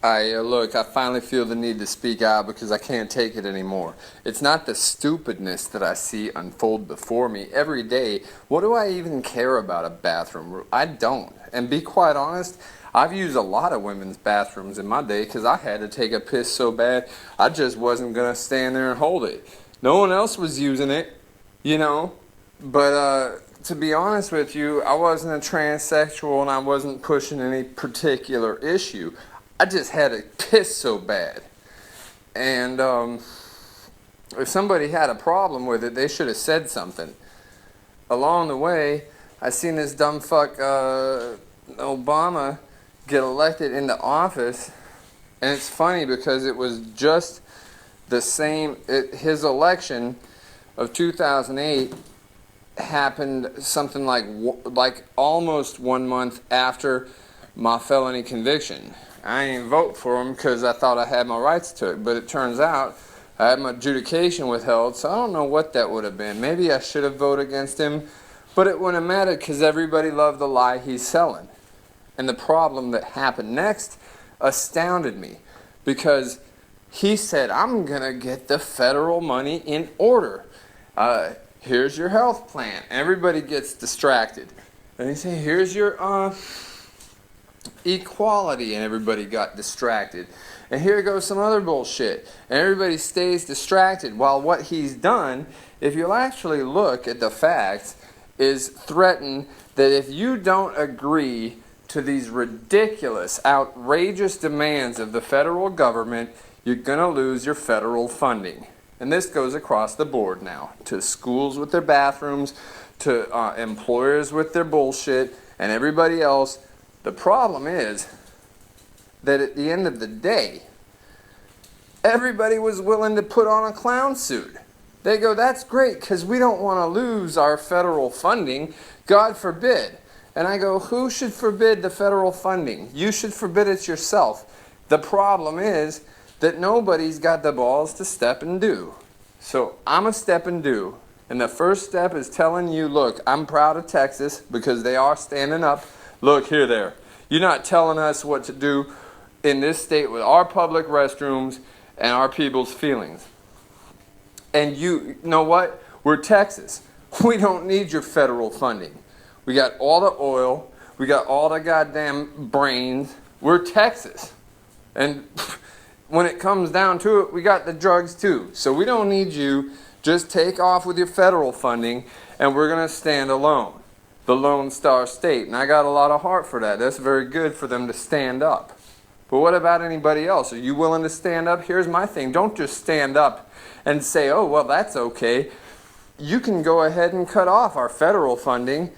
Look, I finally feel the need to speak out because I can't take it anymore. It's not the stupidness that I see unfold before me every day. What do I even care about a bathroom? I don't. And be quite honest, I've used a lot of women's bathrooms in my day because I had to take a piss so bad I just wasn't going to stand there and hold it. No one else was using it, you know. But to be honest with you, I wasn't a transsexual and I wasn't pushing any particular issue. I just had to piss so bad. And if somebody had a problem with it, they should have said something. Along the way, I seen this dumb fuck Obama get elected into office. And it's funny because it was just the same, his election of 2008 happened something like almost 1 month after my felony conviction. I didn't vote for him because I thought I had my rights to it, but it turns out I had my adjudication withheld, so I don't know what that would have been. Maybe I should have voted against him, but it wouldn't have mattered because everybody loved the lie he's selling. And the problem that happened next astounded me because he said, I'm going to get the federal money in order. Here's your health plan. Everybody gets distracted. And he said, here's your equality, and everybody got distracted. And here goes some other bullshit. And everybody stays distracted while what he's done, if you'll actually look at the facts, is threaten that if you don't agree to these ridiculous, outrageous demands of the federal government, you're going to lose your federal funding. And this goes across the board now, to schools with their bathrooms, to employers with their bullshit, and everybody else. The problem is that at the end of the day, everybody was willing to put on a clown suit. They go, that's great, because we don't want to lose our federal funding. God forbid. And I go, who should forbid the federal funding? You should forbid it yourself. The problem is that nobody's got the balls to step and do. So I'm a step and do. And the first step is telling you, look, I'm proud of Texas because they are standing up. Look, here, there. You're not telling us what to do in this state with our public restrooms and our people's feelings. And you know what? We're Texas. We don't need your federal funding. We got all the oil. We got all the goddamn brains. We're Texas. And when it comes down to it, we got the drugs too. So we don't need you. Just take off with your federal funding and we're going to stand alone. The Lone Star State. And I got a lot of heart for that. That's very good for them to stand up. But what about anybody else? Are you willing to stand up? Here's my thing. Don't just stand up and say, oh, well, that's okay. You can go ahead and cut off our federal funding.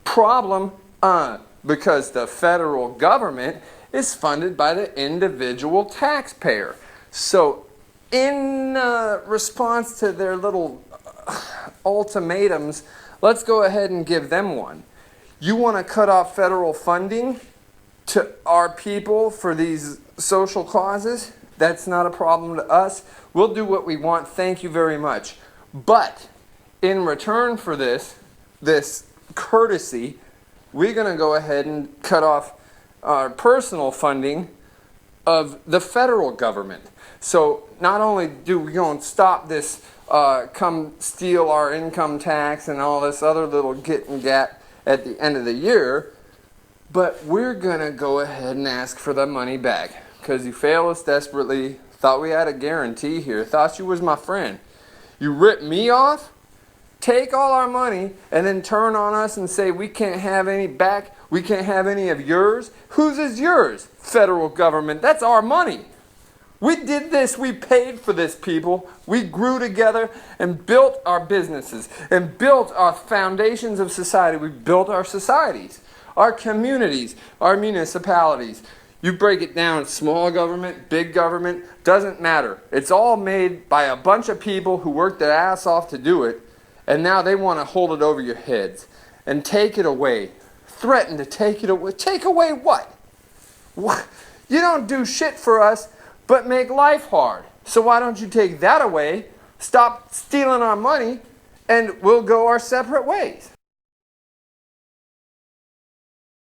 Problem, because the federal government is funded by the individual taxpayer. So in response to their little ultimatums, let's go ahead and give them one. You want to cut off federal funding to our people for these social causes? That's not a problem to us. We'll do what we want. Thank you very much. But in return for this courtesy, we're going to go ahead and cut off our personal funding of the federal government. So not only do we go and stop this come steal our income tax and all this other little get and gat at the end of the year, but we're going to go ahead and ask for the money back because you failed us desperately. Thought we had a guarantee here. Thought you was my friend. You ripped me off, take all our money, and then turn on us and say we can't have any back, we can't have any of yours. Whose is yours? Federal government. That's our money. We did this. We paid for this, people. We grew together and built our businesses and built our foundations of society. We built our societies, our communities, our municipalities. You break it down, small government, big government, doesn't matter. It's all made by a bunch of people who worked their ass off to do it, and now they want to hold it over your heads and take it away. Threaten to take it away. Take away what? What? You don't do shit for us but make life hard. So why don't you take that away, stop stealing our money, and we'll go our separate ways.